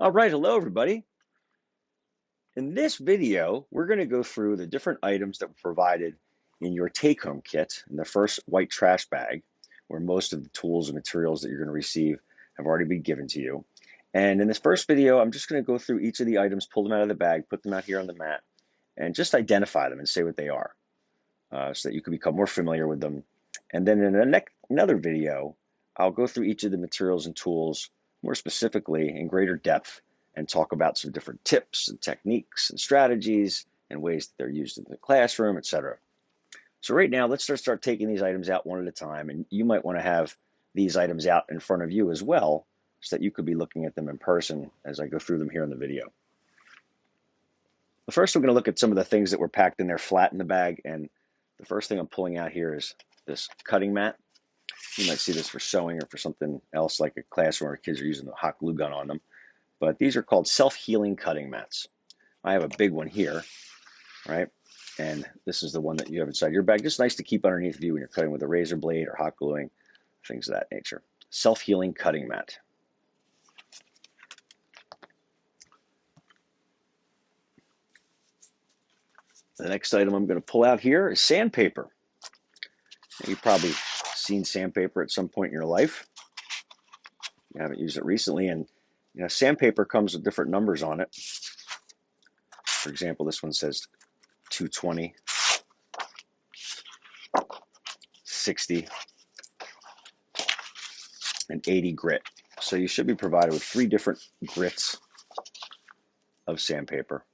All right, hello everybody. In this video, we're going to go through the different items that were provided in your take-home kit in the first white trash bag, where most of the tools and materials that you're going to receive have already been given to you. And in this first video, I'm just going to go through each of the items, pull them out of the bag, put them out here on the mat, and just identify them and say what they are, so that you can become more familiar with them. And then in another video, I'll go through each of the materials and tools more specifically in greater depth and talk about some different tips and techniques and strategies and ways that they're used in the classroom, etc. So right now, let's start taking these items out one at a time. And you might want to have these items out in front of you as well, so that you could be looking at them in person as I go through them here in the video. But first, we're going to look at some of the things that were packed in there flat in the bag. And the first thing I'm pulling out here is this cutting mat. You might see this for sewing or for something else like a classroom where kids are using the hot glue gun on them. But these are called self-healing cutting mats. I have a big one here, right? And this is the one that you have inside your bag. Just nice to keep underneath of you when you're cutting with a razor blade or hot gluing, things of that nature. Self-healing cutting mat. The next item I'm going to pull out here is sandpaper. You've probably seen sandpaper at some point in your life. You haven't used it recently, and sandpaper comes with different numbers on it. For example, this one says 220, 60, and 80 grit. So you should be provided with 3 different grits of sandpaper.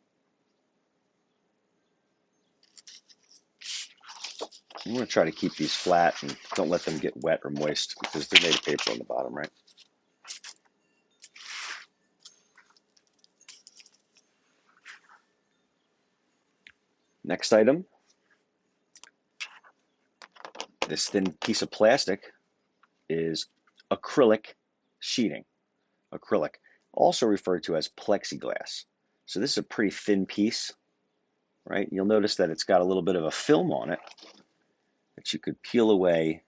I'm going to try to keep these flat and don't let them get wet or moist because they're made of paper on the bottom, right? Next item, this thin piece of plastic is acrylic sheeting. Acrylic, also referred to as plexiglass. So this is a pretty thin piece, right? You'll notice that it's got a little bit of a film on it that you could peel away,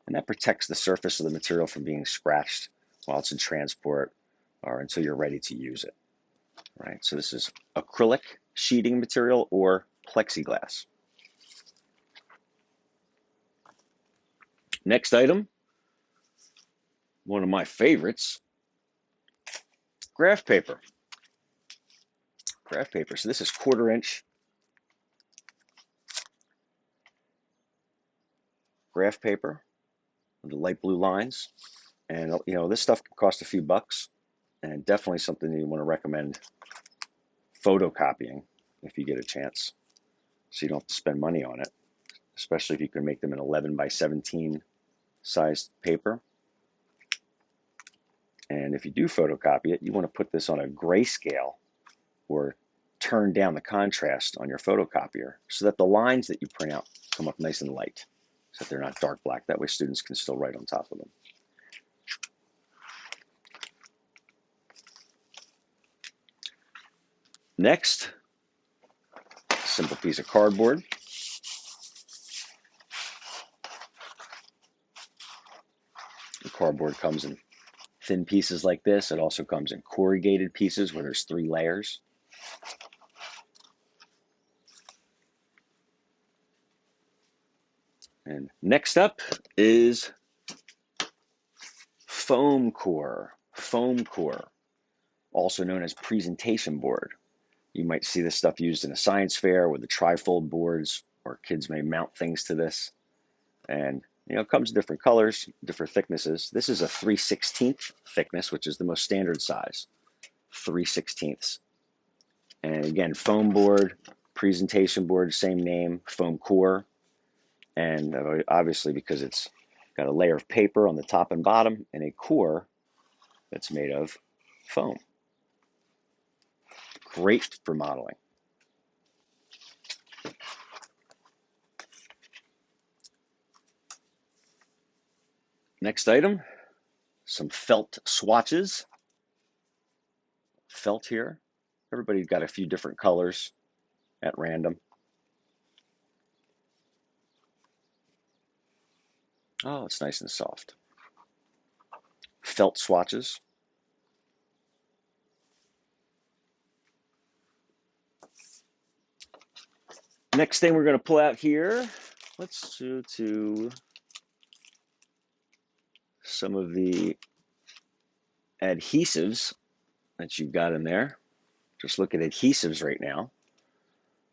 and that protects the surface of the material from being scratched while it's in transport or until you're ready to use it, right? So this is acrylic sheeting material or plexiglass. Next item, one of my favorites, graph paper. Graph paper. So this is 1/4 inch graph paper with the light blue lines. And this stuff can cost a few bucks, and definitely something you want to recommend photocopying if you get a chance, so you don't have to spend money on it, especially if you can make them in 11 by 17 sized paper. And if you do photocopy it, you want to put this on a grayscale or turn down the contrast on your photocopier so that the lines that you print out come up nice and light, so that they're not dark black. That way students can still write on top of them. Next, a simple piece of cardboard. The cardboard comes in thin pieces like this. It also comes in corrugated pieces where there's 3 layers. And next up is foam core. Foam core, also known as presentation board. You might see this stuff used in a science fair with the trifold boards, or kids may mount things to this. And it comes in different colors, different thicknesses. This is a 3/16 thickness, which is the most standard size, 3/16. And again, foam board, presentation board, same name, foam core. And obviously because it's got a layer of paper on the top and bottom and a core that's made of foam. Great for modeling. Next item, some felt swatches. Felt here. Everybody's got a few different colors at random. Oh, it's nice and soft. Felt swatches. Next thing we're going to pull out here, let's go to some of the adhesives that you've got in there. Just look at adhesives right now.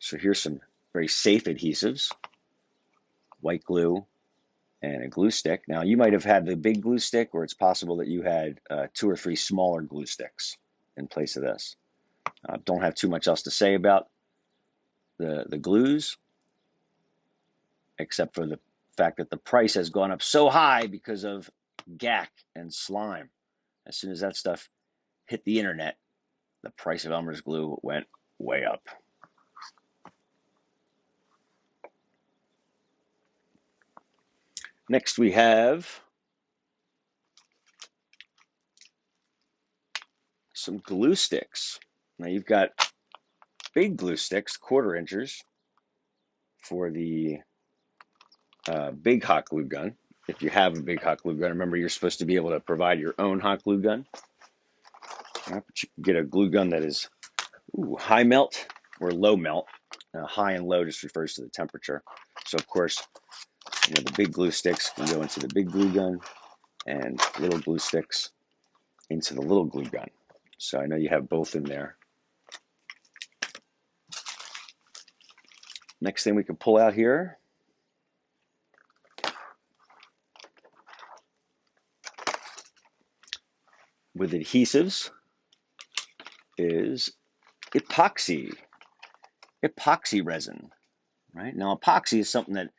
So here's some very safe adhesives, white glue and a glue stick. Now you might have had the big glue stick, or it's possible that you had 2 or 3 smaller glue sticks in place of this. Don't have too much else to say about the glues, except for the fact that the price has gone up so high because of GAC and slime. As soon as that stuff hit the internet, the price of Elmer's glue went way up. Next we have some glue sticks. Now you've got big glue sticks, 1/4 inchers, for the big hot glue gun. If you have a big hot glue gun, remember you're supposed to be able to provide your own hot glue gun. But you can get a glue gun that is high melt or low melt. High and low just refers to the temperature. So of course, the big glue sticks can go into the big glue gun, and little glue sticks into the little glue gun. So I know you have both in there. Next thing we can pull out here with adhesives is epoxy resin. Right now, epoxy is something that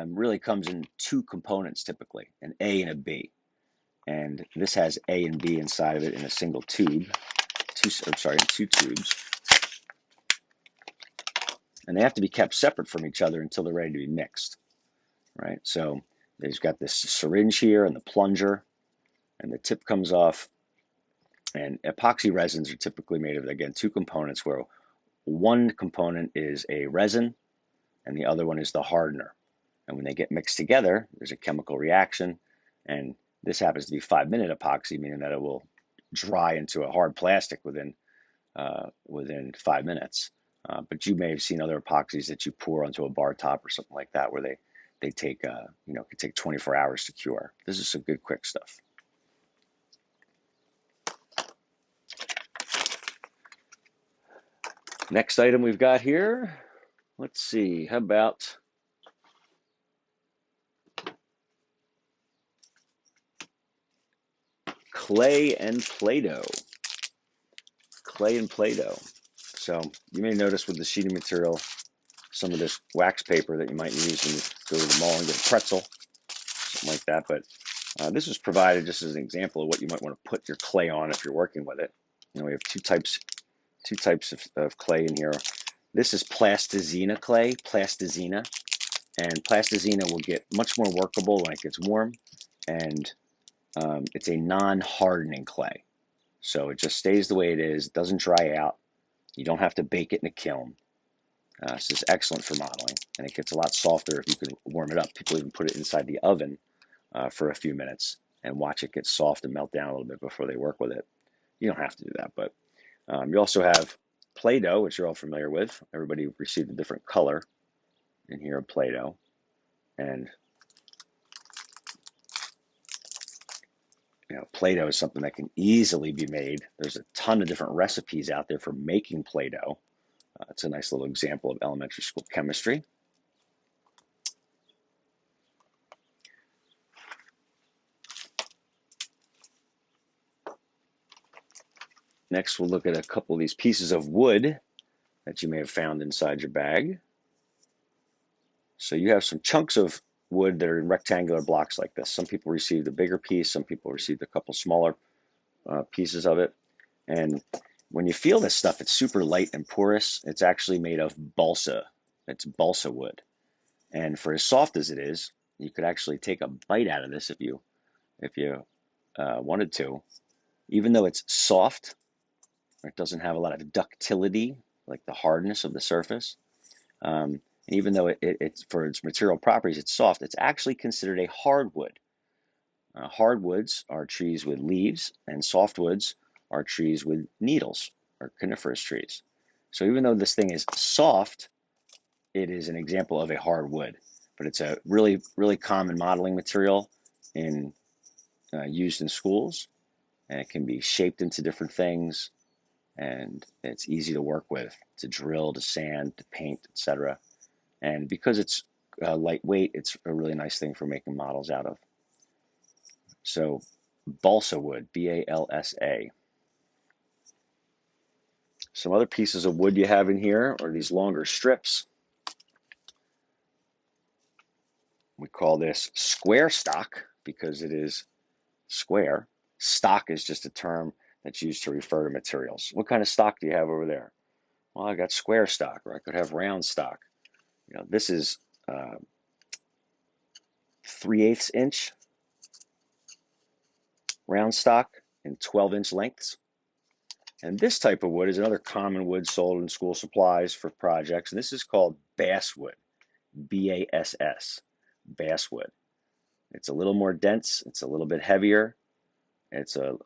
really comes in 2 components typically, an A and a B. And this has A and B inside of it in a single tube. 2 tubes. And they have to be kept separate from each other until they're ready to be mixed. Right? So they've got this syringe here and the plunger, and the tip comes off. And epoxy resins are typically made of, again, 2 components, where one component is a resin and the other one is the hardener. And when they get mixed together, there's a chemical reaction, and this happens to be 5-minute epoxy, meaning that it will dry into a hard plastic within 5 minutes. But you may have seen other epoxies that you pour onto a bar top or something like that, where they take could take 24 hours to cure. This is some good quick stuff. Next item we've got here, let's see, how about clay and Play-Doh. Clay and Play-Doh. So you may notice with the sheeting material, some of this wax paper that you might use when you go to the mall and get a pretzel, something like that. But this was provided just as an example of what you might want to put your clay on if you're working with it. We have two types of clay in here. This is Plastizina Clay, Plastizina, and Plastizina will get much more workable when it gets warm, and it's a non-hardening clay. So it just stays the way it is, doesn't dry out. You don't have to bake it in a kiln. This is excellent for modeling, and it gets a lot softer if you can warm it up. People even put it inside the oven for a few minutes and watch it get soft and melt down a little bit before they work with it. You don't have to do that, but you also have Play-Doh, which you're all familiar with. Everybody received a different color in here of Play-Doh. And Play-Doh is something that can easily be made. There's a ton of different recipes out there for making Play-Doh. It's a nice little example of elementary school chemistry. Next, we'll look at a couple of these pieces of wood that you may have found inside your bag. So you have some chunks of wood that are in rectangular blocks like this. Some people received a bigger piece, some people received a couple smaller pieces of it. And when you feel this stuff, it's super light and porous. It's actually made of balsa. It's balsa wood. And for as soft as it is, you could actually take a bite out of this if you wanted to. Even though it's soft, it doesn't have a lot of ductility, like the hardness of the surface. And even though it's for its material properties, it's soft, it's actually considered a hardwood. Hardwoods are trees with leaves, and softwoods are trees with needles, or coniferous trees. So even though this thing is soft, it is an example of a hard wood, but it's a really, really common modeling material in used in schools, and it can be shaped into different things, and it's easy to work with, to drill, to sand, to paint, etc. And because it's lightweight, it's a really nice thing for making models out of. So balsa wood, B-A-L-S-A. Some other pieces of wood you have in here are these longer strips. We call this square stock because it is square. Stock is just a term that's used to refer to materials. What kind of stock do you have over there? Well, I got square stock, or I could have round stock. This is 3/8 inch round stock in 12-inch lengths. And this type of wood is another common wood sold in school supplies for projects. And this is called basswood, B-A-S-S, basswood. It's a little more dense. It's a little bit heavier. It's a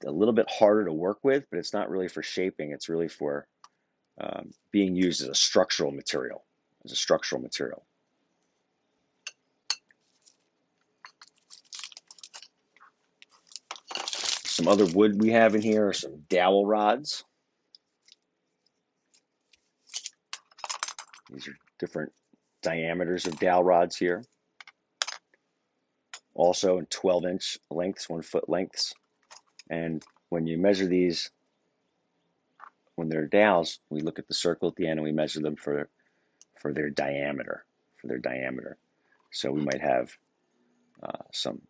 little bit harder to work with, but it's not really for shaping. It's really for being used as a structural material. Some other wood we have in here are some dowel rods. These are different diameters of dowel rods here. Also in 12-inch lengths, 1 foot lengths. And when you measure these, when they're dowels, we look at the circle at the end and we measure them for their diameter. So we might have some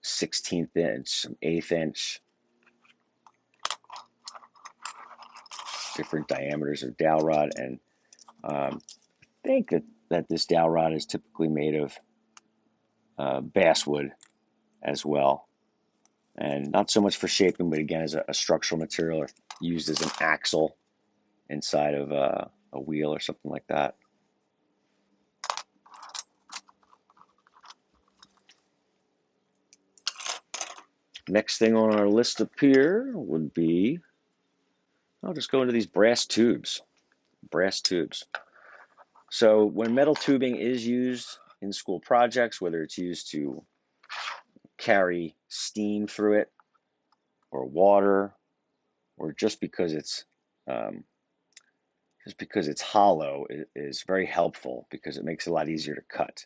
16th inch, some 1/8 inch, different diameters of dowel rod. And I think that this dowel rod is typically made of basswood as well. And not so much for shaping, but again, as a structural material, or used as an axle inside of a wheel or something like that. Next thing on our list up here would be, I'll just go into these brass tubes. So when metal tubing is used in school projects, whether it's used to carry steam through it, or water, or just because it's hollow, it is very helpful because it makes it a lot easier to cut.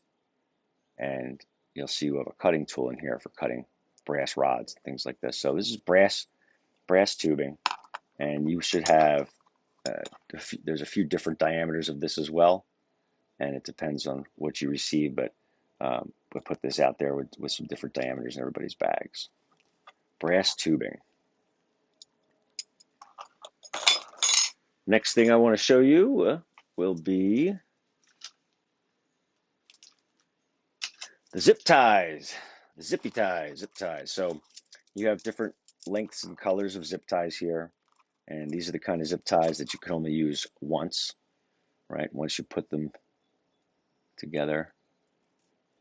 And you'll see we have a cutting tool in here for cutting brass rods, things like this. So this is brass tubing, and you should have there's a few different diameters of this as well, and it depends on what you receive, but we'll put this out there with some different diameters in everybody's bags. Brass tubing. Next thing I want to show you will be the zip ties, the zip ties. So you have different lengths and colors of zip ties here, and these are the kind of zip ties that you can only use once, right? Once you put them together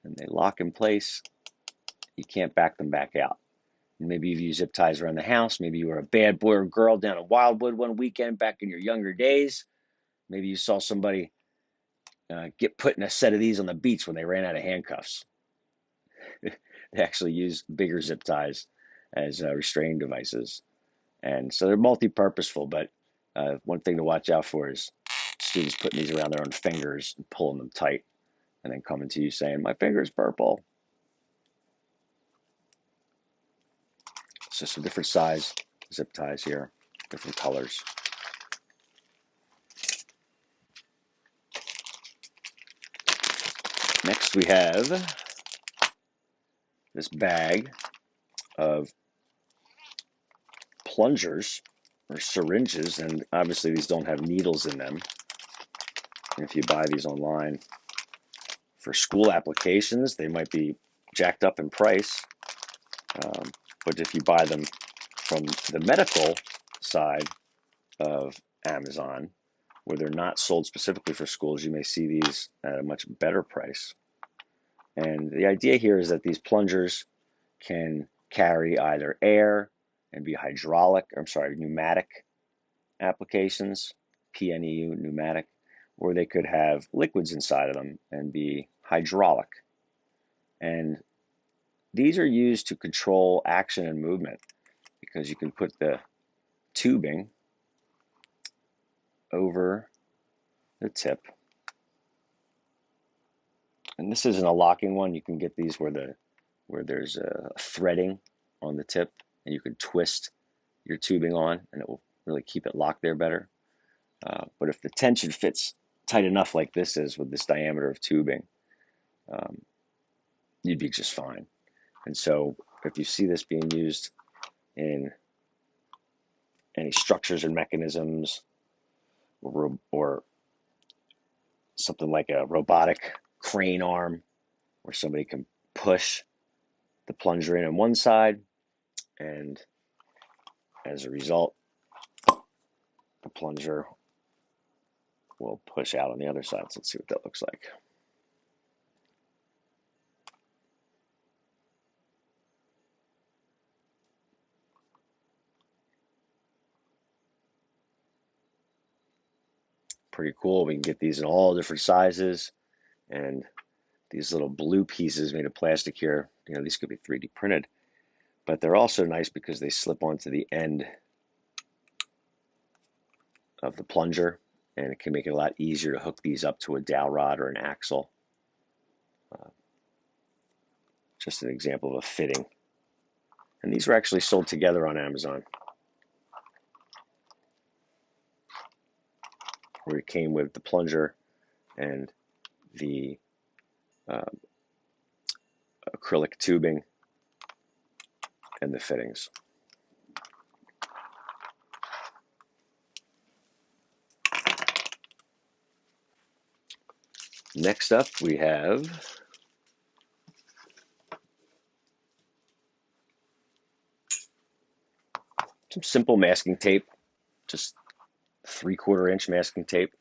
and they lock in place, you can't back them back out. And maybe you've used zip ties around the house. Maybe you were a bad boy or girl down in Wildwood one weekend back in your younger days. Maybe you saw somebody get put in a set of these on the beach when they ran out of handcuffs. They actually use bigger zip ties as restraining devices. And so they're multi-purposeful, but one thing to watch out for is students putting these around their own fingers and pulling them tight, and then coming to you saying, "My finger's purple." So some different size zip ties here, different colors. Next we have this bag of plungers or syringes, and obviously these don't have needles in them. And if you buy these online for school applications, they might be jacked up in price. But if you buy them from the medical side of Amazon, where they're not sold specifically for schools, you may see these at a much better price. And the idea here is that these plungers can carry either air and be pneumatic applications, PNEU, pneumatic, or they could have liquids inside of them and be hydraulic. And these are used to control action and movement, because you can put the tubing over the tip. And this isn't a locking one. You can get these where there's a threading on the tip, and you can twist your tubing on, and it will really keep it locked there better. But if the tension fits tight enough like this is with this diameter of tubing, you'd be just fine. And so if you see this being used in any structures and mechanisms, or something like a robotic crane arm where somebody can push the plunger in on one side, and as a result, the plunger will push out on the other side. So let's see what that looks like. Pretty cool. We can get these in all different sizes, and these little blue pieces made of plastic here, these could be 3D printed, but they're also nice because they slip onto the end of the plunger, and it can make it a lot easier to hook these up to a dowel rod or an axle. Just an example of a fitting. And these were actually sold together on Amazon, where it came with the plunger and the acrylic tubing and the fittings. Next up, we have some simple masking tape, just 3/4 inch masking tape.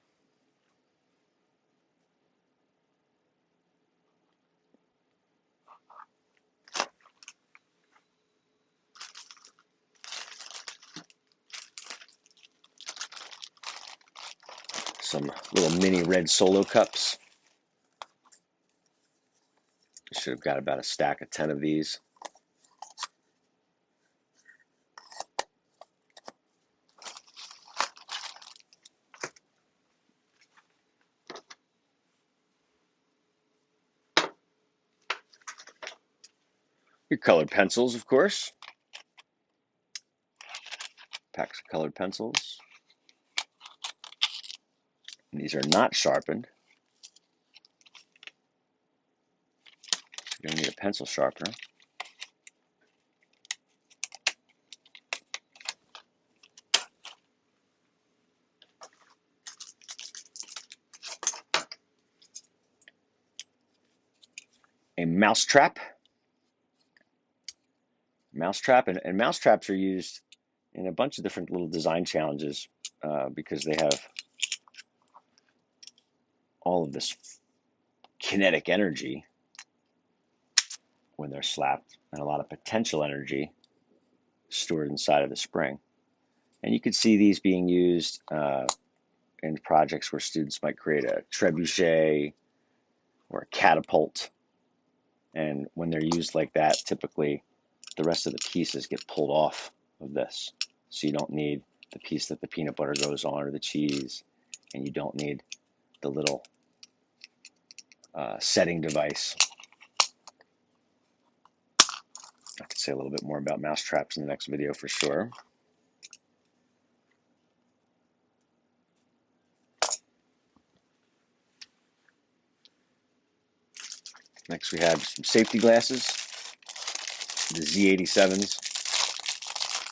Some little mini red Solo cups. Should have got about a stack of 10 of these. Your colored pencils, of course. Packs of colored pencils. And these are not sharpened. So you're going to need a pencil sharpener. A mouse trap. And mouse traps are used in a bunch of different little design challenges because they have all of this kinetic energy when they're slapped, and a lot of potential energy stored inside of the spring. And you can see these being used in projects where students might create a trebuchet or a catapult. And when they're used like that, typically the rest of the pieces get pulled off of this. So you don't need the piece that the peanut butter goes on or the cheese, and you don't need the little setting device. I could say a little bit more about mouse traps in the next video for sure. Next we have some safety glasses, the Z87s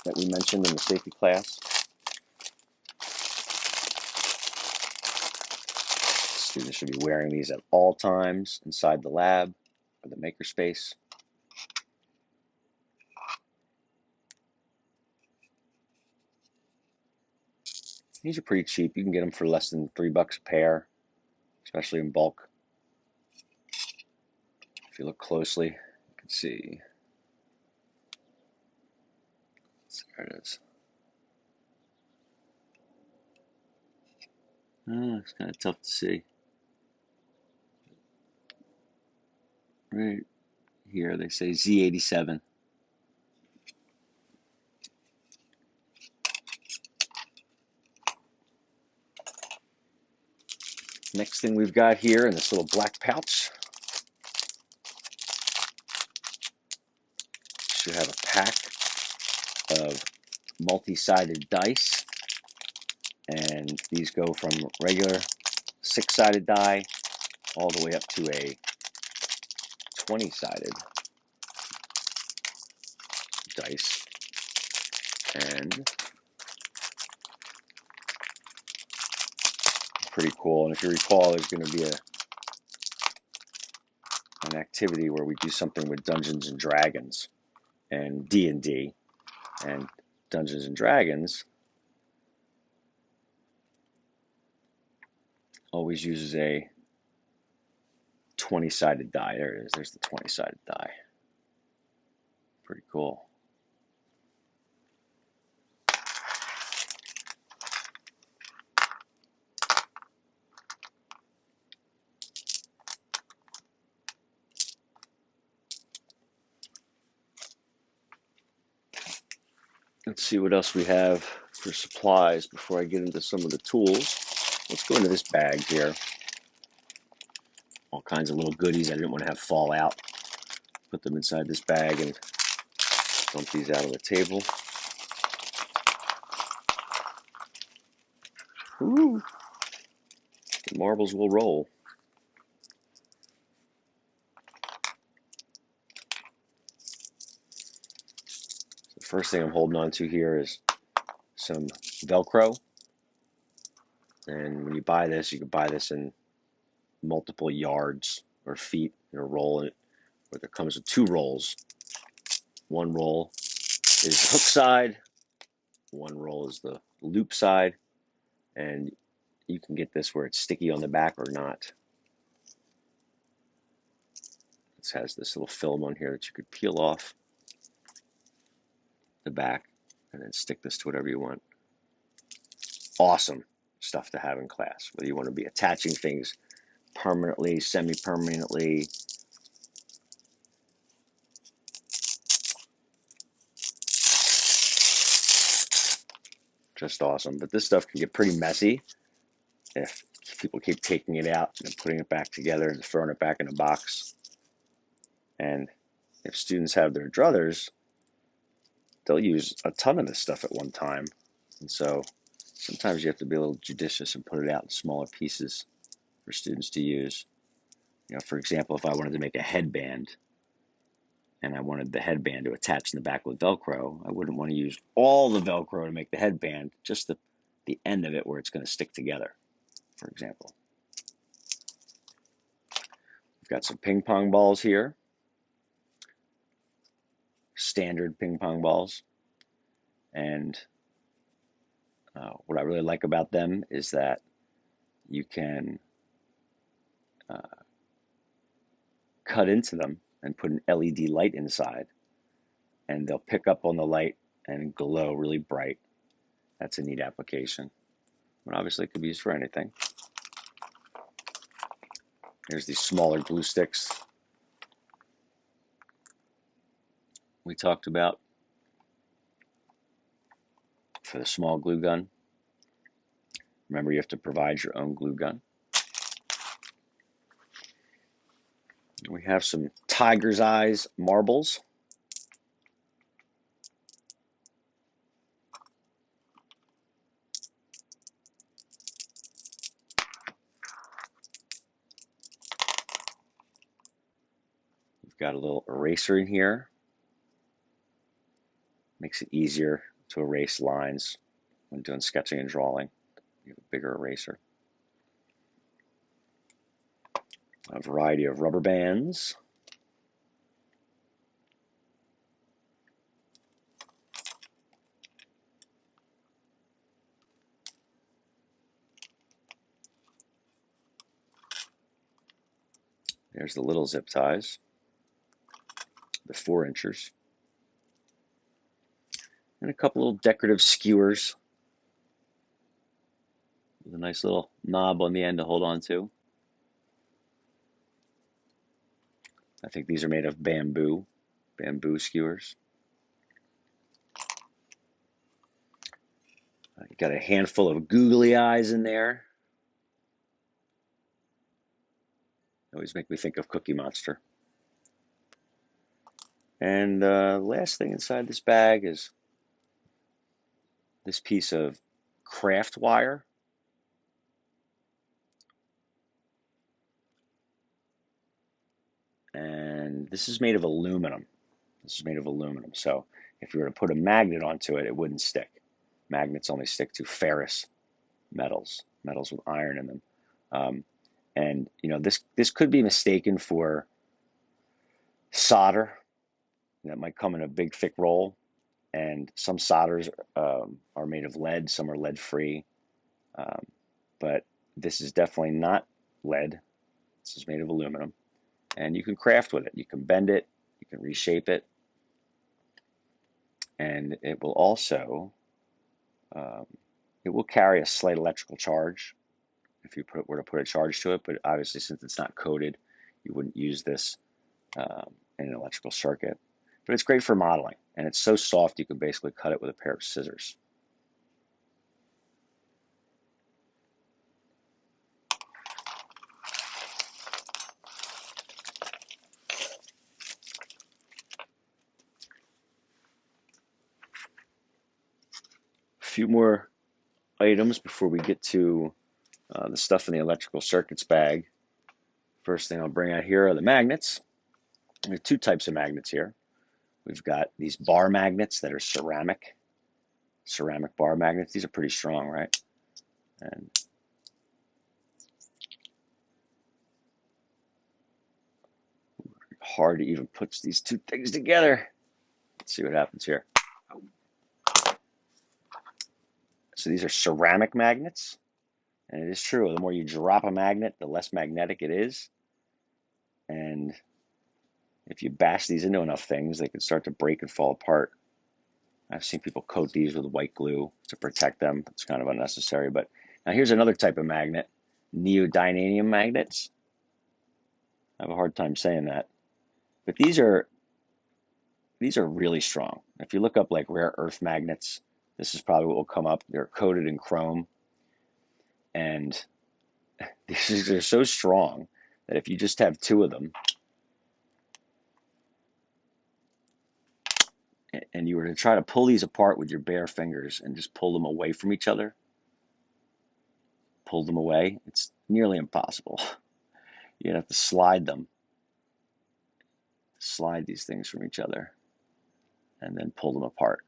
that we mentioned in the safety class. Students should be wearing these at all times inside the lab or the makerspace. These are pretty cheap. You can get them for less than $3 a pair, especially in bulk. If you look closely, you can see. There it is. It's kind of tough to see. Right here they say Z87. Next thing we've got here in this little black pouch, should have a pack of multi-sided dice, and these go from regular 6-sided die all the way up to a 20-sided dice. And pretty cool. And if you recall, there's going to be an activity where we do something with Dungeons and Dragons and D&D. And Dungeons and Dragons always uses a 20-sided die. There it is. There's the 20-sided die. Pretty cool. Let's see what else we have for supplies before I get into some of the tools. Let's go into this bag here. All kinds of little goodies I didn't want to have fall out. Put them inside this bag and dump these out on the table. Ooh, the marbles will roll. The first thing I'm holding on to here is some Velcro. And when you buy this, you can buy this in multiple yards or feet in a roll. It comes with 2 rolls. One roll is the hook side, one roll is the loop side, and you can get this where it's sticky on the back or not. This has this little film on here that you could peel off the back and then stick this to whatever you want. Awesome stuff to have in class, whether you want to be attaching things permanently, semi-permanently. Just awesome. But this stuff can get pretty messy if people keep taking it out and putting it back together and throwing it back in a box. And if students have their druthers, they'll use a ton of this stuff at one time. And so sometimes you have to be a little judicious and put it out in smaller pieces for students to use. You know, for example, if I wanted to make a headband and I wanted the headband to attach in the back with Velcro, I wouldn't want to use all the Velcro to make the headband, just the end of it where it's going to stick together, for example. We've got some ping pong balls here. Standard ping pong balls. And what I really like about them is that you can cut into them and put an LED light inside, and they'll pick up on the light and glow really bright. That's a neat application. But obviously it could be used for anything. Here's these smaller glue sticks we talked about for the small glue gun. Remember, you have to provide your own glue gun. We have some tiger's eyes marbles. We've got a little eraser in here. Makes it easier to erase lines when doing sketching and drawing. You have a bigger eraser. A variety of rubber bands. There's the little zip ties, the 4-inchers, and a couple little decorative skewers. with a nice little knob on the end to hold on to. I think these are made of bamboo skewers. Got a handful of googly eyes in there. Always make me think of Cookie Monster. And last thing inside this bag is this piece of craft wire. And this is made of aluminum. So if you were to put a magnet onto it, it wouldn't stick. Magnets only stick to ferrous metals with iron in them. And you know, this could be mistaken for solder that might come in a big thick roll. And some solders are made of lead, some are lead free. But this is definitely not lead. This is made of aluminum. And you can craft with it. You can bend it, you can reshape it. And it will also, it will carry a slight electrical charge if you were to put a charge to it. But obviously, since it's not coated, you wouldn't use this in an electrical circuit. But it's great for modeling. And it's so soft, you can basically cut it with a pair of scissors. A few more items before we get to the stuff in the electrical circuits bag. First thing I'll bring out here are the magnets. There are two types of magnets here. We've got these bar magnets that are ceramic bar magnets. These are pretty strong, right? And hard to even put these two things together. Let's see what happens here. So these are ceramic magnets. And it is true, the more you drop a magnet, the less magnetic it is. And if you bash these into enough things, they can start to break and fall apart. I've seen people coat these with white glue to protect them. It's kind of unnecessary. But now here's another type of magnet, Neodymium Magnets. I have a hard time saying that. But these are really strong. If you look up like rare earth magnets, this is probably what will come up. They're coated in chrome. And these are so strong that if you just have two of them, and you were to try to pull these apart with your bare fingers and just pull them away from each other, it's nearly impossible. You'd have to slide these things from each other, and then pull them apart.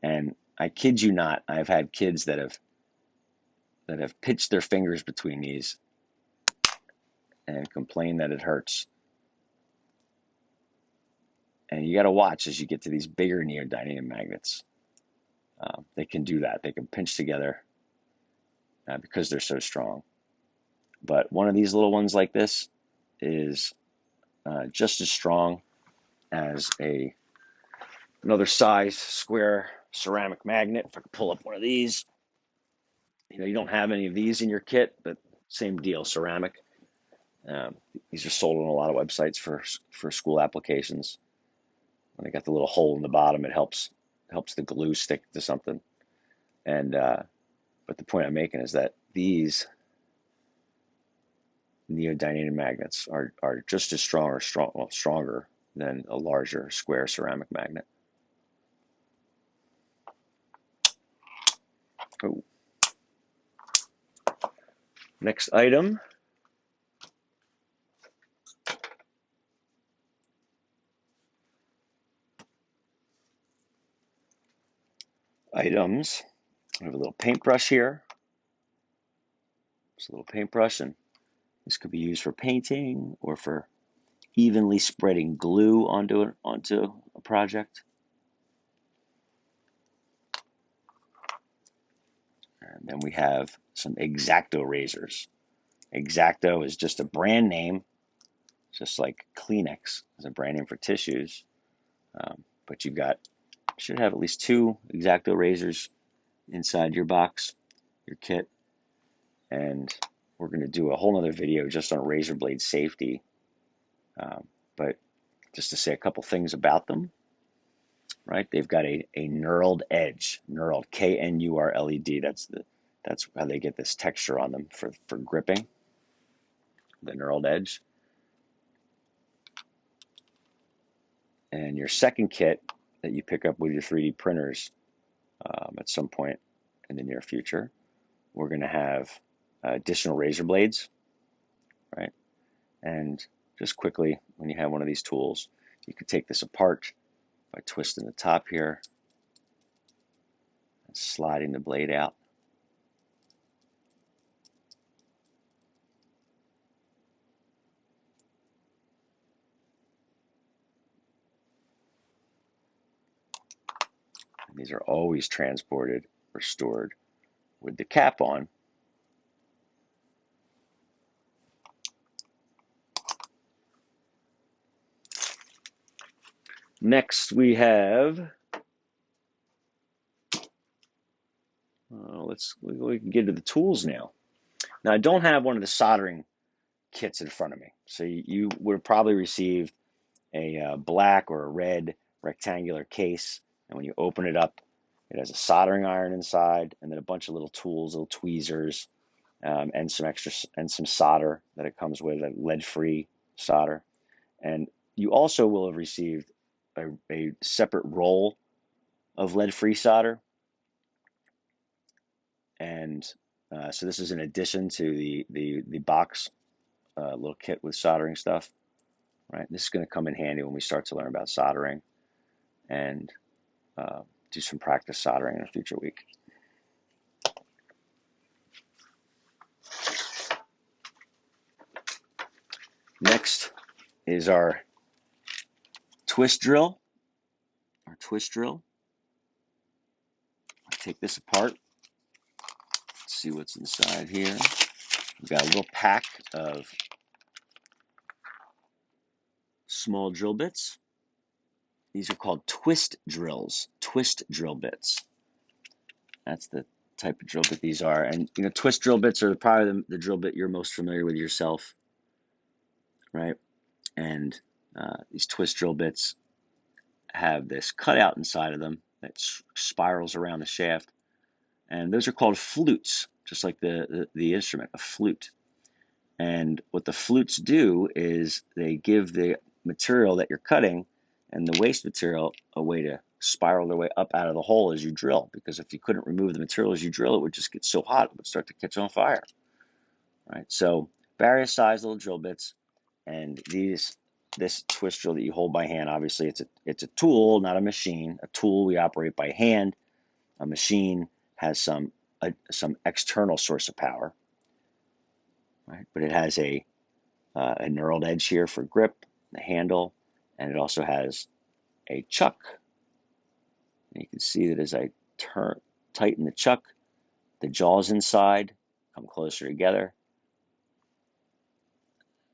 And I kid you not, I've had kids that have pitched their fingers between these and complain that it hurts. And you got to watch as you get to these bigger neodymium magnets. They can do that. They can pinch together because they're so strong. But one of these little ones like this is just as strong as another size square ceramic magnet. If I could pull up one of these, you don't have any of these in your kit, but same deal, ceramic. These are sold on a lot of websites for school applications. When they got the little hole in the bottom, it helps the glue stick to something. And but the point I'm making is that these neodymium magnets are just as strong or stronger than a larger square ceramic magnet. Oh. Next item. Items. I have a little paintbrush here. It's a little paintbrush, and this could be used for painting or for evenly spreading glue onto a project. And then we have some Exacto razors. Exacto is just a brand name, just like Kleenex is a brand name for tissues. But should have at least two Exacto razors inside your box, your kit. and we're going to do a whole other video just on razor blade safety. But just to say a couple things about them, right? They've got a knurled edge, knurled, K-N-U-R-L-E-D. That's how they get this texture on them for gripping, the knurled edge. And your second kit that you pick up with your 3D printers at some point in the near future, we're going to have additional razor blades, right? And just quickly, when you have one of these tools, you can take this apart by twisting the top here and sliding the blade out. And these are always transported or stored with the cap on. Next we have, we can get to the tools now. Now I don't have one of the soldering kits in front of me, so you would have probably received a black or a red rectangular case, and when you open it up, it has a soldering iron inside, and then a bunch of little tools, little tweezers, and some solder that it comes with, a lead-free solder. And you also will have received a separate roll of lead-free solder. And so this is in addition to the box little kit with soldering stuff, right? This is going to come in handy when we start to learn about soldering and do some practice soldering in a future week. Next is our twist drill. I'll take this apart. Let's see what's inside here. We've got a little pack of small drill bits. These are called twist drills, twist drill bits. That's the type of drill bit these are. And you know, twist drill bits are probably the drill bit you're most familiar with yourself, right? And these twist drill bits have this cutout inside of them that spirals around the shaft. And those are called flutes, just like the instrument, a flute. And what the flutes do is they give the material that you're cutting and the waste material a way to spiral their way up out of the hole as you drill. Because if you couldn't remove the material as you drill, it would just get so hot, it would start to catch on fire. Right? So various size little drill bits, and this twist drill that you hold by hand, obviously it's a tool, not a machine. A tool we operate by hand. A machine has some external source of power, right? But it has a knurled edge here for grip, the handle, and it also has a chuck. And you can see that as I tighten the chuck, the jaws inside come closer together.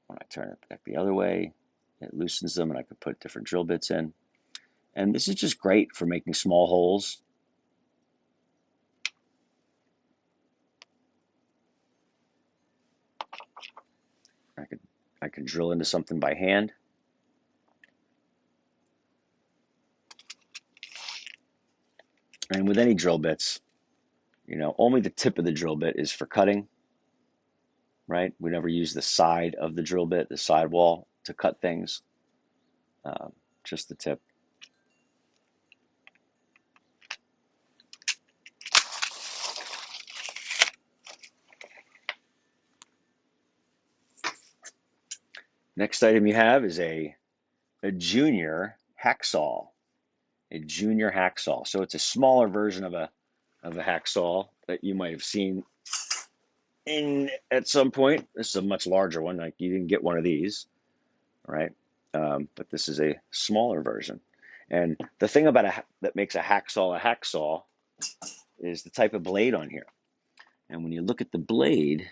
When I turn it back the other way, it loosens them, and I can put different drill bits in. And this is just great for making small holes. I can drill into something by hand. And with any drill bits, you know, only the tip of the drill bit is for cutting, right? We never use the side of the drill bit, the sidewall, to cut things, just the tip. Next item you have is a junior hacksaw, So it's a smaller version of a hacksaw that you might have seen at some point. This is a much larger one. Like, you didn't get one of these, right? But this is a smaller version. And the thing about that makes a hacksaw is the type of blade on here. And when you look at the blade,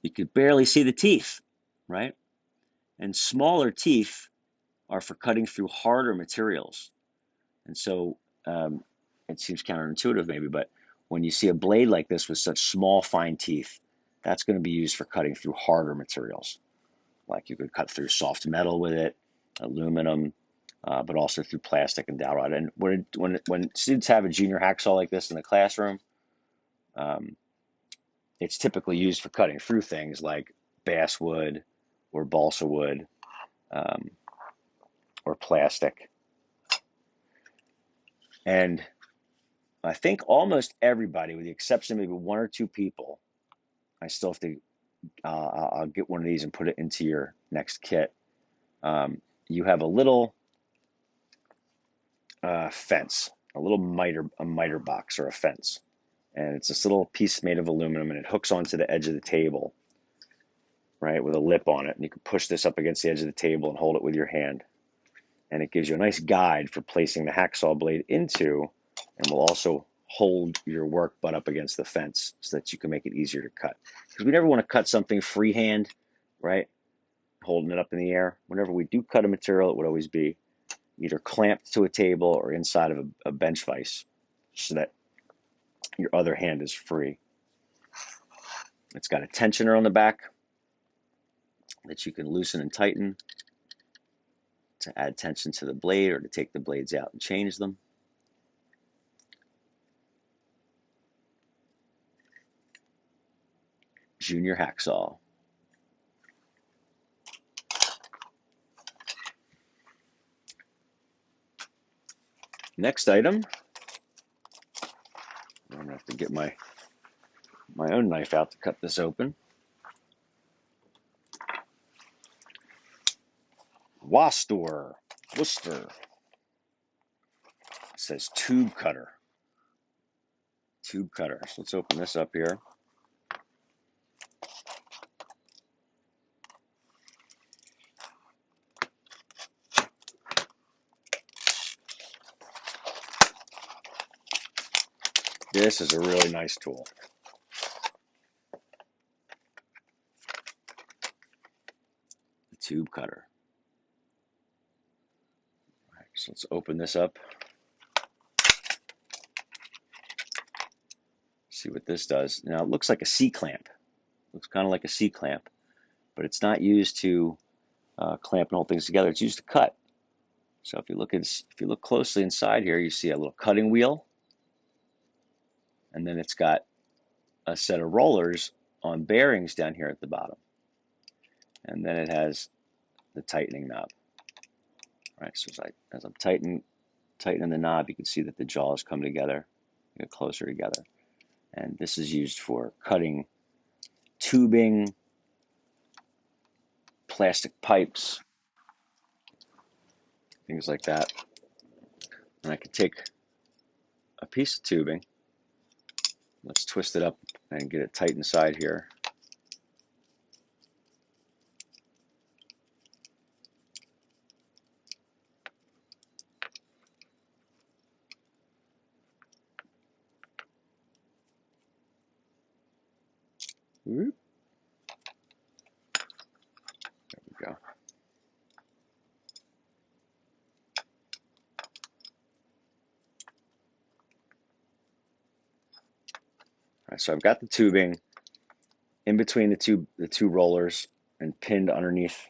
you could barely see the teeth, right? And smaller teeth are for cutting through harder materials. And so it seems counterintuitive maybe, but when you see a blade like this with such small, fine teeth, that's going to be used for cutting through harder materials. Like you could cut through soft metal with it, aluminum, but also through plastic and dowel rod. And when students have a junior hacksaw like this in the classroom, it's typically used for cutting through things like basswood or balsa wood or plastic. And I think almost everybody, with the exception of maybe one or two people, I still have to, I'll get one of these and put it into your next kit. You have a little fence, a little miter box or a fence. And it's this little piece made of aluminum, and it hooks onto the edge of the table, right, with a lip on it. And you can push this up against the edge of the table and hold it with your hand. And it gives you a nice guide for placing the hacksaw blade into, and will also hold your work butt up against the fence so that you can make it easier to cut. Because we never want to cut something freehand, right, holding it up in the air. Whenever we do cut a material, it would always be either clamped to a table or inside of a bench vise so that your other hand is free. It's got a tensioner on the back that you can loosen and tighten to add tension to the blade or to take the blades out and change them. Junior hacksaw. Next item, I'm gonna have to get my own knife out to cut this open. Worcester. It says tube cutter. Tube cutter. So let's open this up here. This is a really nice tool. The tube cutter. All right, so let's open this up. See what this does. Now it looks like a C-clamp. Looks kind of like a C-clamp, but it's not used to clamp and hold things together. It's used to cut. So if you look closely inside here, you see a little cutting wheel, and then it's got a set of rollers on bearings down here at the bottom, and then it has the tightening knob. All right, so as I'm tightening the knob, you can see that the jaws come together, get closer together, and this is used for cutting tubing, plastic pipes, things like that. And I could take a piece of tubing, let's twist it up and get it tight inside here. There we go. All right, so I've got the tubing in between the two rollers and pinned underneath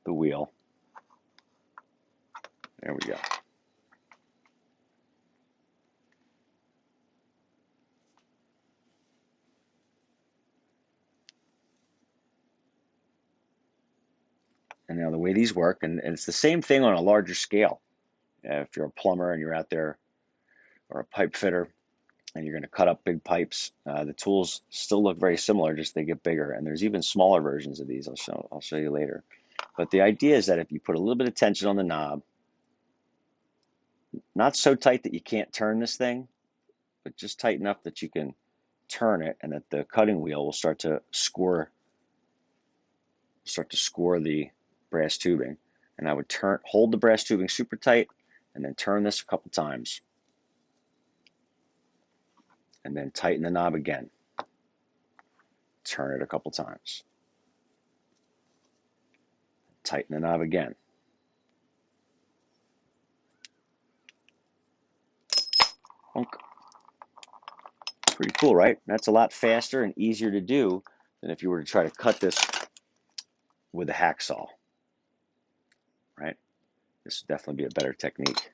the wheel. There we go. And now the way these work, and it's the same thing on a larger scale. If you're a plumber and you're out there, or a pipe fitter, and you're going to cut up big pipes, the tools still look very similar, just they get bigger. And there's even smaller versions of these. I'll show you later. But the idea is that if you put a little bit of tension on the knob, not so tight that you can't turn this thing, but just tight enough that you can turn it, and that the cutting wheel will start to score the brass tubing. And I would hold the brass tubing super tight, and then turn this a couple times, and then tighten the knob again. Turn it a couple times. Tighten the knob again. Pretty cool, right? That's a lot faster and easier to do than if you were to try to cut this with a hacksaw, right? This would definitely be a better technique.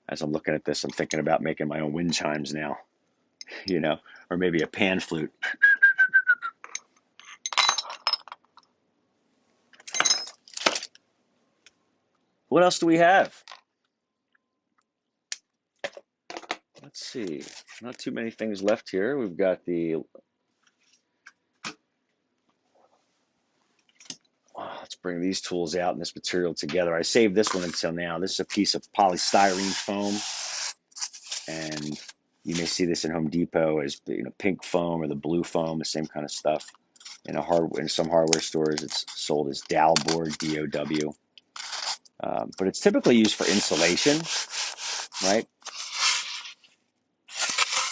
As I'm looking at this, I'm thinking about making my own wind chimes now, you know, or maybe a pan flute. What else do we have? Let's see. Not too many things left here. We've got the... let's bring these tools out and this material together. I saved this one until now. This is a piece of polystyrene foam, and you may see this in Home Depot as pink foam or the blue foam, the same kind of stuff. In some hardware stores, it's sold as Dowel board, D-O-W. But it's typically used for insulation, right?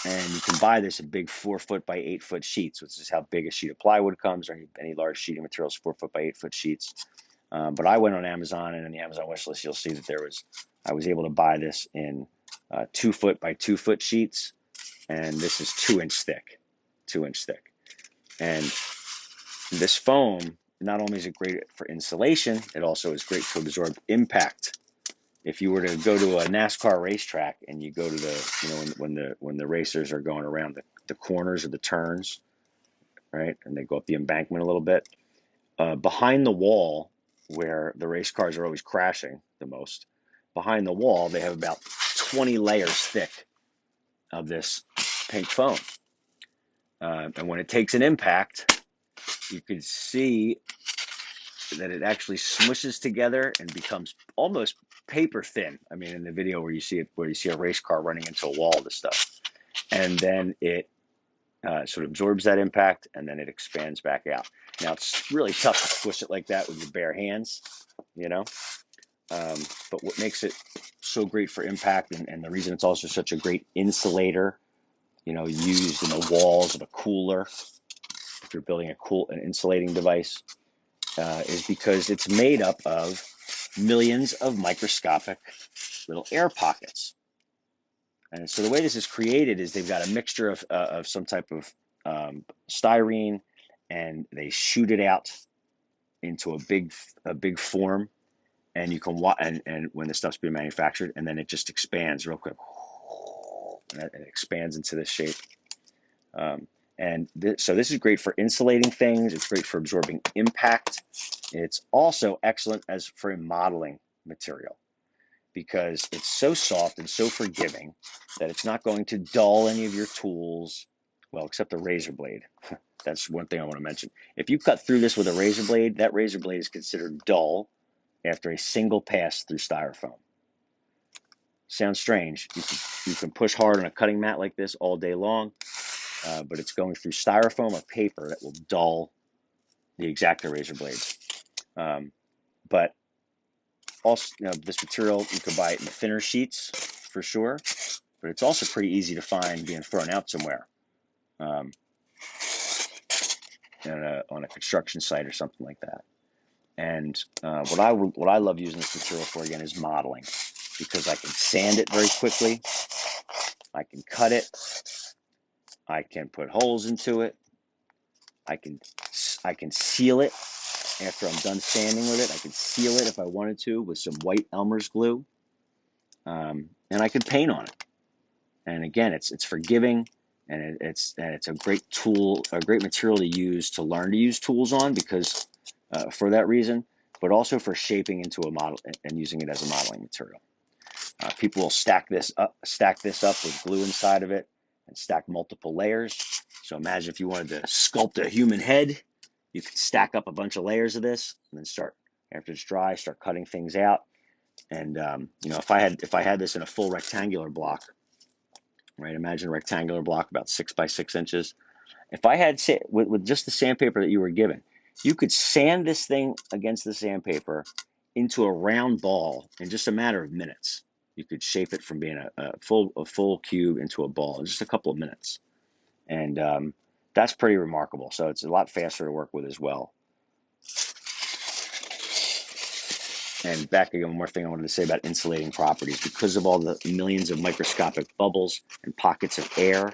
And you can buy this in big 4-foot by 8-foot sheets, which is how big a sheet of plywood comes, or any large sheet of materials, 4-foot by 8-foot sheets. But I went on Amazon, and in the Amazon wish list, you'll see that I was able to buy this in 2-foot by 2-foot sheets, and this is 2-inch thick, 2-inch thick. And this foam, not only is it great for insulation, it also is great to absorb impact. If you were to go to a NASCAR racetrack and you go to when the racers are going around the corners or the turns, right, and they go up the embankment a little bit, behind the wall where the race cars are always crashing the most, behind the wall they have about 20 layers thick of this pink foam, and when it takes an impact, you can see that it actually smushes together and becomes almost paper thin. I mean, in the video where you see a race car running into a wall of this stuff, and then it sort of absorbs that impact, and then it expands back out. Now, it's really tough to squish it like that with your bare hands, but what makes it so great for impact, and the reason it's also such a great insulator, used in the walls of a cooler, if you're building an insulating device, is because it's made up of millions of microscopic little air pockets. And so the way this is created is they've got a mixture of some type of styrene, and they shoot it out into a big form, and you can and when the stuff's being manufactured, and then it just expands real quick, and it expands into this shape. So this is great for insulating things. It's great for absorbing impact. It's also excellent for a modeling material, because it's so soft and so forgiving that it's not going to dull any of your tools, well, except the razor blade. That's one thing I want to mention. If you cut through this with a razor blade, that razor blade is considered dull after a single pass through styrofoam. Sounds strange. You can push hard on a cutting mat like this all day long, but it's going through styrofoam or paper that will dull the Exacto razor blades. But also, this material, you can buy it in thinner sheets for sure, but it's also pretty easy to find being thrown out somewhere, on a construction site or something like that. And what I love using this material for, again, is modeling, because I can sand it very quickly, I can cut it, I can put holes into it, I can seal it after I'm done sanding with it. I can seal it if I wanted to with some white Elmer's glue, and I can paint on it. And again, it's forgiving, and it's a great tool, a great material to use to learn to use tools on, because for that reason, but also for shaping into a model and using it as a modeling material. People will stack this up with glue inside of it and stack multiple layers. So imagine if you wanted to sculpt a human head, you could stack up a bunch of layers of this, and then after it's dry, start cutting things out. And if I had this in a full rectangular block, right? Imagine a rectangular block about 6 by 6 inches. If I had with just the sandpaper that you were given, you could sand this thing against the sandpaper into a round ball in just a matter of minutes. You could shape it from being a full cube into a ball in just a couple of minutes, and that's pretty remarkable. So it's a lot faster to work with as well. And back again, one more thing I wanted to say about insulating properties. Because of all the millions of microscopic bubbles and pockets of air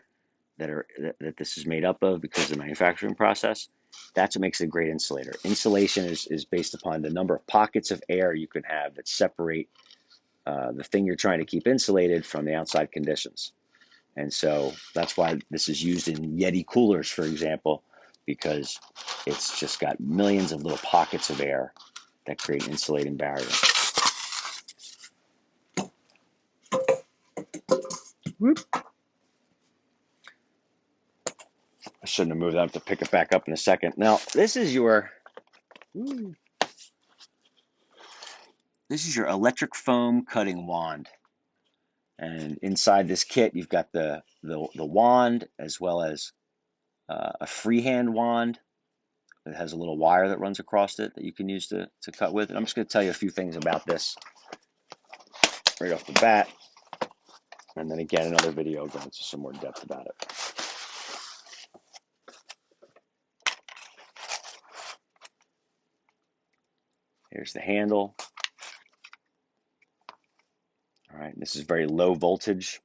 that this is made up of because of the manufacturing process, that's what makes it a great insulator. Insulation is based upon the number of pockets of air you can have that separate the thing you're trying to keep insulated from the outside conditions. And so that's why this is used in Yeti coolers, for example, because it's just got millions of little pockets of air that create an insulating barrier. Whoop. I shouldn't have moved that. I have to pick it back up in a second. Now, this is your electric foam cutting wand. And inside this kit, you've got the wand as well as a freehand wand that has a little wire that runs across it that you can use to cut with. And I'm just going to tell you a few things about this right off the bat. And then again, another video going into some more depth about it. Here's the handle. All right, this is very low voltage.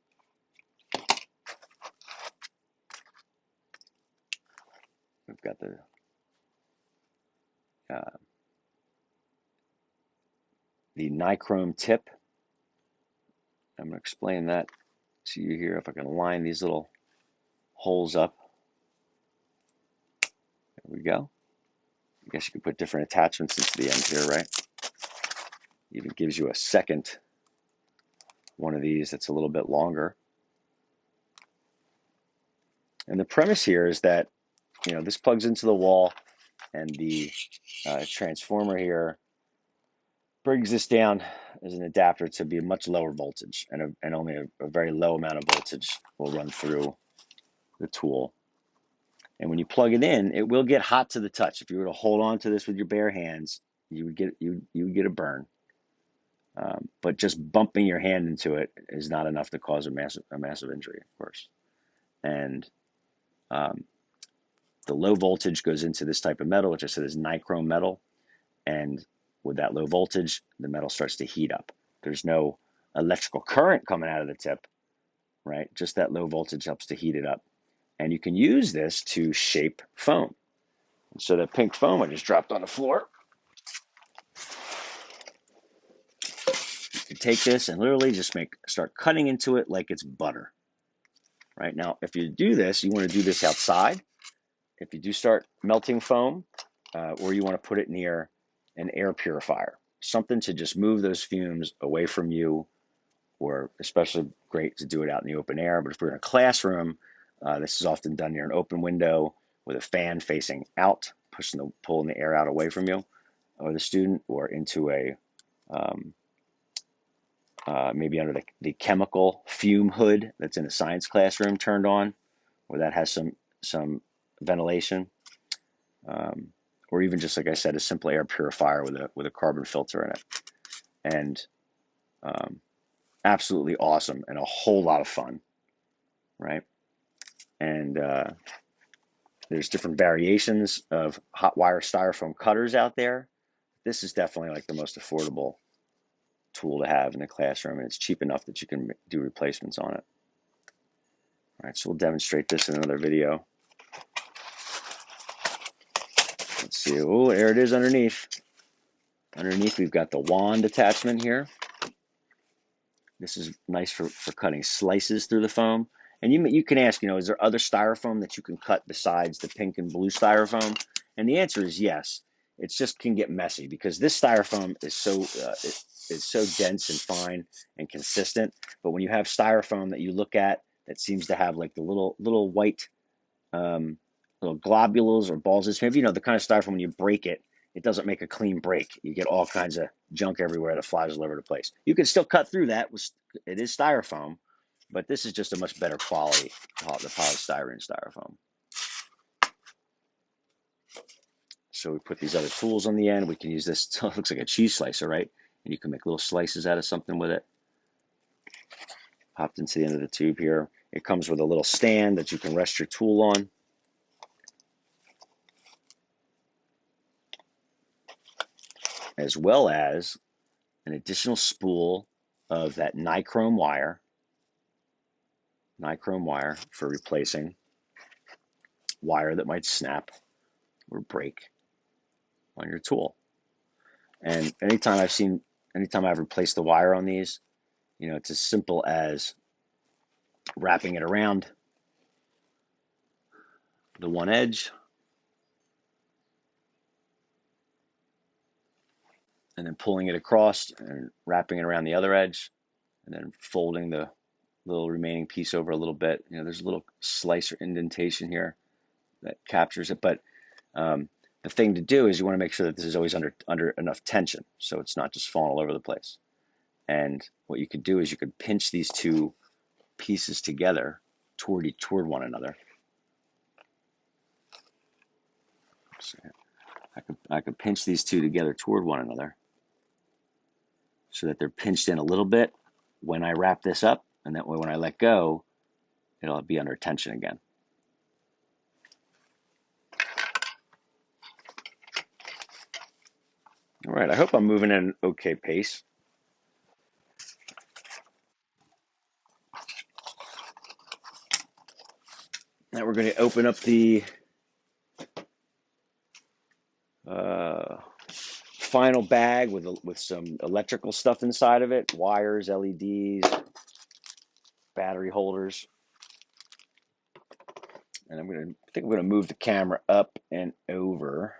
We've got the nichrome tip. I'm going to explain that to you here. If I can line these little holes up. There we go. I guess you could put different attachments into the end here, right? Even gives you a second one of these that's a little bit longer. And the premise here is that, this plugs into the wall, and the transformer here brings this down as an adapter to be a much lower voltage, and only a very low amount of voltage will run through the tool. And when you plug it in, it will get hot to the touch. If you were to hold on to this with your bare hands, you would get a burn. But just bumping your hand into it is not enough to cause a massive injury, of course. And the low voltage goes into this type of metal, which I said is nichrome metal. And with that low voltage, the metal starts to heat up. There's no electrical current coming out of the tip, right? Just that low voltage helps to heat it up. And you can use this to shape foam. And so the pink foam I just dropped on the floor. You can take this and literally just start cutting into it like it's butter. Right now, if you do this, you want to do this outside. If you do start melting foam, or you want to put it near an air purifier, something to just move those fumes away from you, or especially great to do it out in the open air. But if we're in a classroom, this is often done near an open window with a fan facing out, pulling the air out away from you or the student, or into a maybe under the chemical fume hood that's in a science classroom turned on, where that has some ventilation, or even just like I said, a simple air purifier with a carbon filter in it, and absolutely awesome and a whole lot of fun, right? And there's different variations of hot wire styrofoam cutters out there. This is definitely like the most affordable tool to have in the classroom, and it's cheap enough that you can do replacements on it. All right, so we'll demonstrate this in another video. Let's see. Oh, there it is underneath. Underneath, we've got the wand attachment here. This is nice for cutting slices through the foam. And you can ask, is there other styrofoam that you can cut besides the pink and blue styrofoam? And the answer is yes. It just can get messy because this styrofoam is so dense and fine and consistent. But when you have styrofoam that you look at that seems to have like the little white little globules or balls, it's maybe the kind of styrofoam when you break it, it doesn't make a clean break. You get all kinds of junk everywhere that flies all over the place. You can still cut through that. It is styrofoam, but this is just a much better quality, the polystyrene styrofoam. So we put these other tools on the end. We can use this. It looks like a cheese slicer, right? And you can make little slices out of something with it. Popped into the end of the tube here. It comes with a little stand that you can rest your tool on. As well as an additional spool of that nichrome wire for replacing wire that might snap or break on your tool. And anytime I've replaced the wire on these, you know, it's as simple as wrapping it around the one edge and then pulling it across and wrapping it around the other edge and then folding the little remaining piece over a little bit. You know, there's a little slice or indentation here that captures it, but the thing to do is you want to make sure that this is always under enough tension so it's not just falling all over the place. And what you could do is you could pinch these two pieces together toward one another. So I could pinch these two together toward one another so that they're pinched in a little bit when I wrap this up, and that way when I let go, it'll be under tension again. All right, I hope I'm moving at an okay pace. Now we're going to open up the final bag with some electrical stuff inside of it, wires, LEDs, battery holders. And I think I'm going to move the camera up and over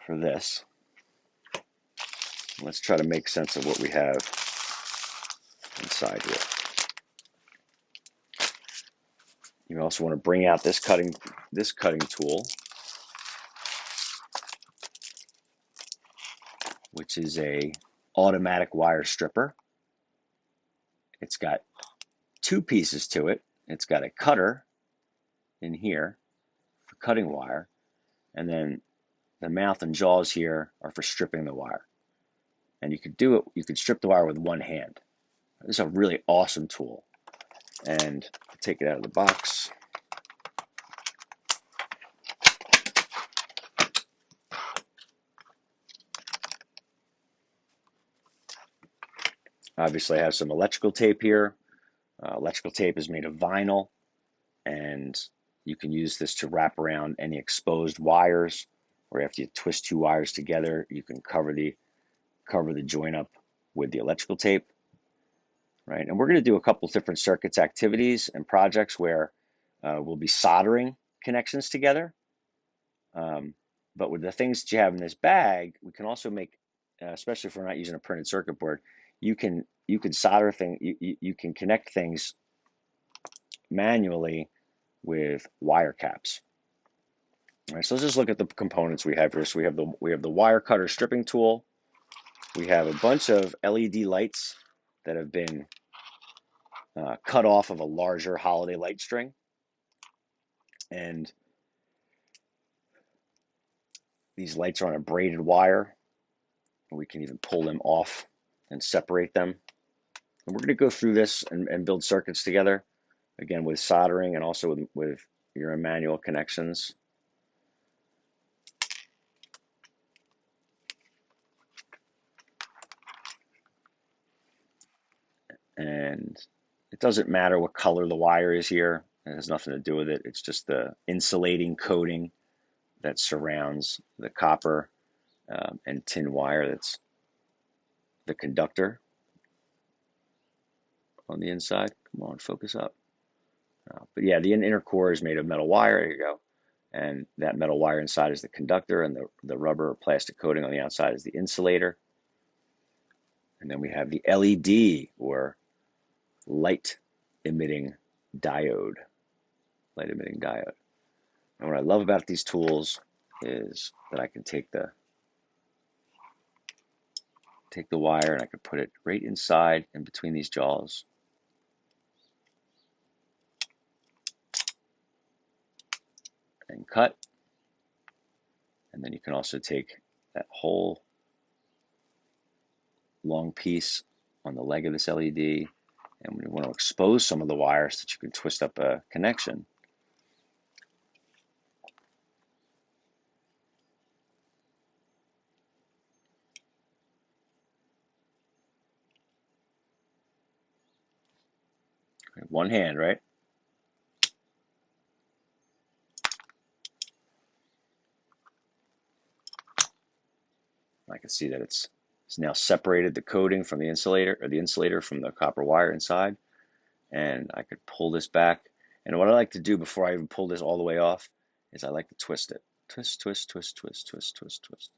for this. Let's try to make sense of what we have inside here. You also want to bring out this cutting tool, which is a automatic wire stripper. It's got two pieces to it. It's got a cutter in here for cutting wire, and then the mouth and jaws here are for stripping the wire. And you could do it, you could strip the wire with one hand. This is a really awesome tool. And take it out of the box. Obviously, I have some electrical tape here. Electrical tape is made of vinyl, and you can use this to wrap around any exposed wires, or after you twist two wires together, you can cover the joint up with the electrical tape, right? And we're going to do a couple different circuits activities and projects where we'll be soldering connections together. But with the things that you have in this bag, we can also make, especially if we're not using a printed circuit board, you can solder things, you can connect things manually with wire caps. All right, so let's just look at the components we have here. So we have the wire cutter stripping tool. We have a bunch of LED lights that have been cut off of a larger holiday light string, and these lights are on a braided wire. We can even pull them off and separate them. And we're going to go through this and build circuits together, again with soldering and also with your manual connections. And it doesn't matter what color the wire is here. It has nothing to do with it. It's just the insulating coating that surrounds the copper and tin wire that's the conductor on the inside. Come on, focus up. But yeah, the inner core is made of metal wire. There you go. And that metal wire inside is the conductor, and the rubber or plastic coating on the outside is the insulator. And then we have the LED, or light emitting diode. And what I love about these tools is that I can take the wire and I can put it right inside in between these jaws. And cut. And then you can also take that whole long piece on the leg of this LED, and when you want to expose some of the wires that you can twist up a connection, One hand, right? I can see that it's now separated the coating from the insulator, or the insulator from the copper wire inside. And I could pull this back. And what I like to do before I even pull this all the way off is I like to twist it. Twist, twist, twist, twist, twist, twist, twist.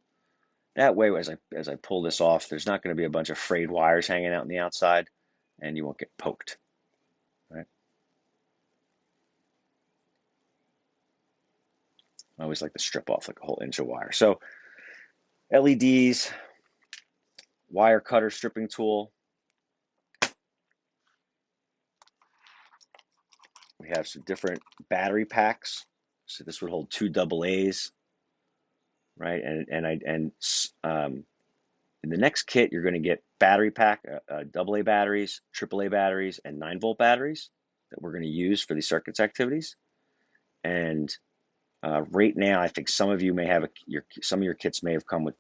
That way, as I pull this off, there's not going to be a bunch of frayed wires hanging out on the outside, and you won't get poked. Right? I always like to strip off like a whole inch of wire. So LEDs, wire cutter stripping tool. We have some different battery packs. So this would hold 2 AA's, right? And in the next kit, you're going to get battery pack, AA batteries, AAA batteries, and 9-volt batteries that we're going to use for these circuits activities. And right now, I think some of you may have some of your kits may have come with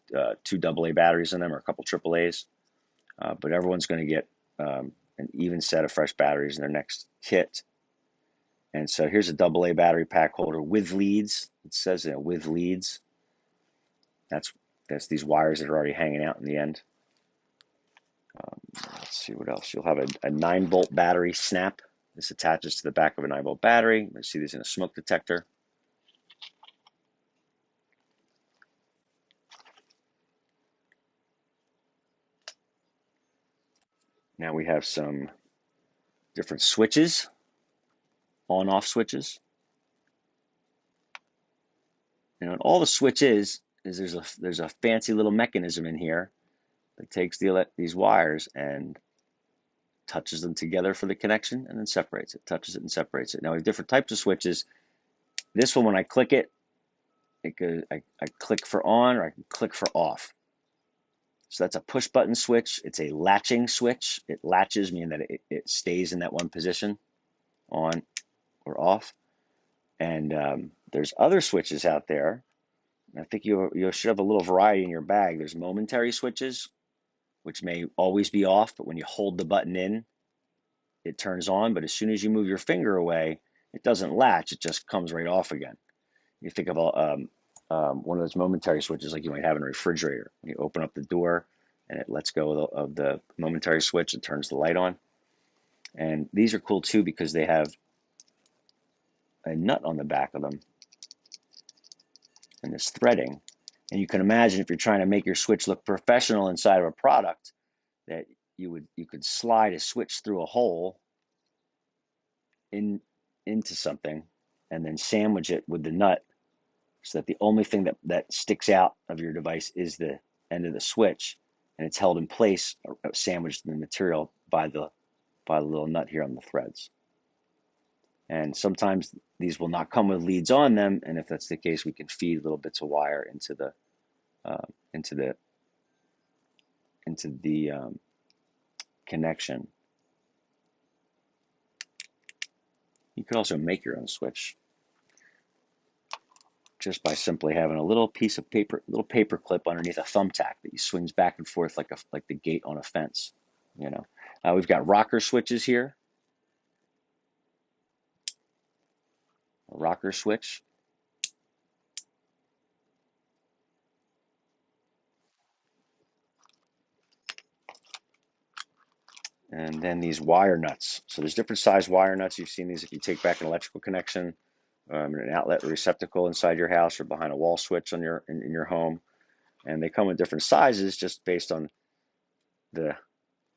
2 AA batteries in them or a couple AAA's, but everyone's going to get an even set of fresh batteries in their next kit. And so here's a AA battery pack holder with leads. It says with leads. That's these wires that are already hanging out in the end. Let's see what else. You'll have a 9-volt battery snap. This attaches to the back of a 9-volt battery. You see these in a smoke detector. Now we have some different switches, on-off switches. And all the switch is there's a fancy little mechanism in here that takes these wires and touches them together for the connection and then separates it, touches it and separates it. Now we have different types of switches. This one, when I click it, I click for on or I can click for off. So that's a push button switch. It's a latching switch. It latches, meaning that it stays in that one position, on or off. And there's other switches out there. I think you should have a little variety in your bag. There's momentary switches, which may always be off, but when you hold the button in, it turns on. But as soon as you move your finger away, it doesn't latch. It just comes right off again. You think of one of those momentary switches like you might have in a refrigerator. You open up the door, and it lets go of the momentary switch and turns the light on. And these are cool too because they have a nut on the back of them and this threading. And you can imagine if you're trying to make your switch look professional inside of a product, that you could slide a switch through a hole into something and then sandwich it with the nut so that the only thing that sticks out of your device is the end of the switch, and it's held in place, sandwiched in the material by the little nut here on the threads. And sometimes these will not come with leads on them, and if that's the case, we can feed little bits of wire into the connection. You could also make your own switch just by simply having a little piece of paper, little paper clip underneath a thumbtack that you swings back and forth like the gate on a fence. We've got rocker switches here. A rocker switch. And then these wire nuts. So there's different size wire nuts. You've seen these if you take back an electrical connection, an outlet receptacle inside your house or behind a wall switch in your home. And they come in different sizes just based on the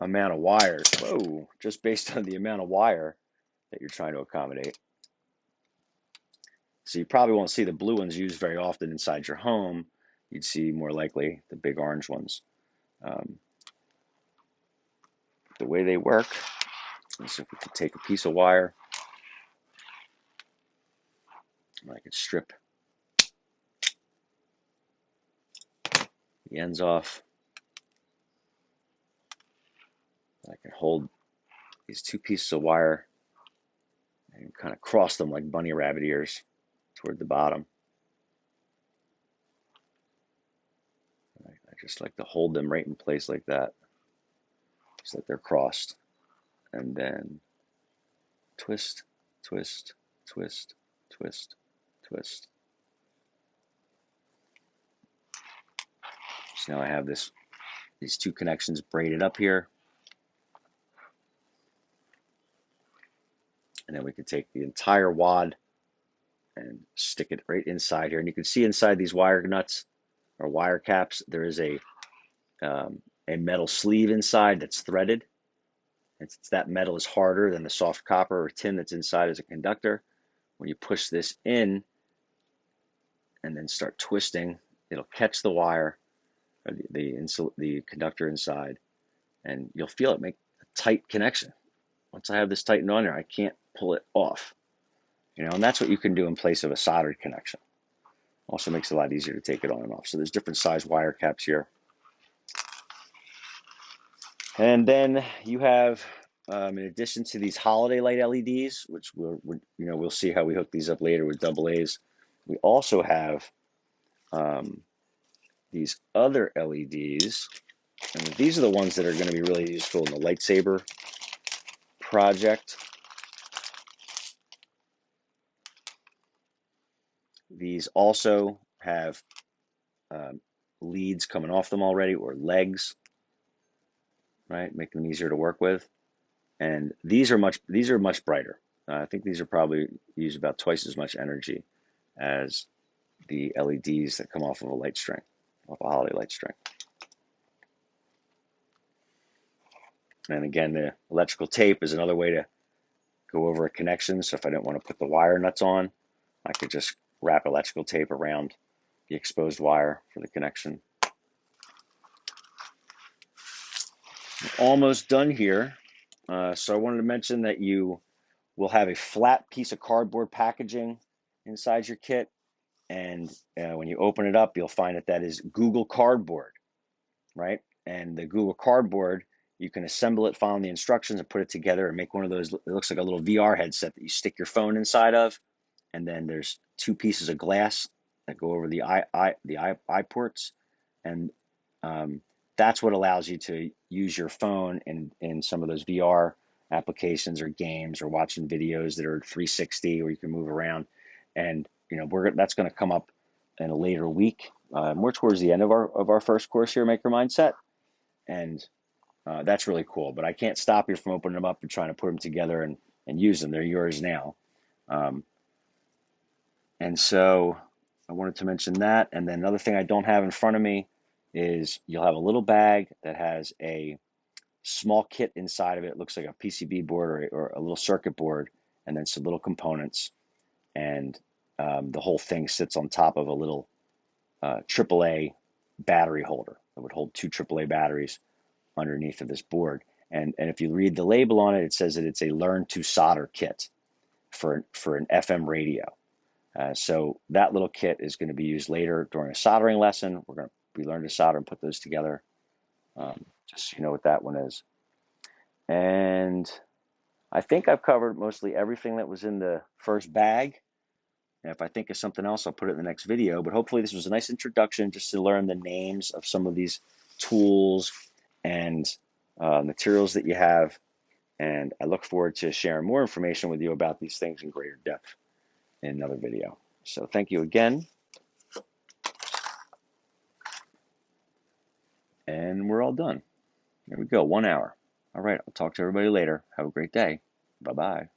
amount of wires. Whoa, just based on the amount of wire that you're trying to accommodate. So you probably won't see the blue ones used very often inside your home. You'd see more likely the big orange ones. The way they work is if we could take a piece of wire, I could strip the ends off. I can hold these 2 pieces of wire and kind of cross them like bunny rabbit ears toward the bottom. I just like to hold them right in place like that, just like they're crossed. And then twist, twist, twist, twist, twist. So now I have these two connections braided up here. And then we can take the entire wad and stick it right inside here. And you can see inside these wire nuts or wire caps, there is a metal sleeve inside that's threaded. And since that metal is harder than the soft copper or tin that's inside as a conductor, when you push this in and then start twisting, it'll catch the wire, or the conductor inside, and you'll feel it make a tight connection. Once I have this tightened on there, I can't pull it off. And that's what you can do in place of a soldered connection. Also makes it a lot easier to take it on and off. So there's different size wire caps here. And then you have, in addition to these holiday light LEDs, which we'll see how we hook these up later with AA's, we also have these other LEDs. And these are the ones that are going to be really useful in the lightsaber project. These also have leads coming off them already, or legs, right? Make them easier to work with. And these are much brighter. I think these are probably use about twice as much energy as the LEDs that come off of a light string, off a holiday light string. And again, the electrical tape is another way to go over a connection. So if I don't want to put the wire nuts on, I could just wrap electrical tape around the exposed wire for the connection. I'm almost done here. So I wanted to mention that you will have a flat piece of cardboard packaging inside your kit. And when you open it up, you'll find that is Google Cardboard, right? And the Google Cardboard, you can assemble it following the instructions and put it together and make one of those. It looks like a little VR headset that you stick your phone inside of. And then there's two pieces of glass that go over the eye ports. And that's what allows you to use your phone in some of those VR applications or games or watching videos that are 360 where you can move around. And that's going to come up in a later week, more towards the end of our first course here, Maker Mindset, and that's really cool. But I can't stop you from opening them up and trying to put them together and use them. They're yours now, and so I wanted to mention that. And then another thing I don't have in front of me is you'll have a little bag that has a small kit inside of it. It looks like a PCB board or a little circuit board, and then some little components. And the whole thing sits on top of a little AAA battery holder that would hold two AAA batteries underneath of this board. And if you read the label on it, it says that it's a learn to solder kit for an FM radio. So that little kit is going to be used later during a soldering lesson. We learn to solder and put those together. Just so you know what that one is. And I think I've covered mostly everything that was in the first bag. And if I think of something else, I'll put it in the next video. But hopefully this was a nice introduction just to learn the names of some of these tools and materials that you have. And I look forward to sharing more information with you about these things in greater depth in another video. So thank you again. And we're all done. There we go, 1 hour. All right, I'll talk to everybody later. Have a great day. Bye-bye.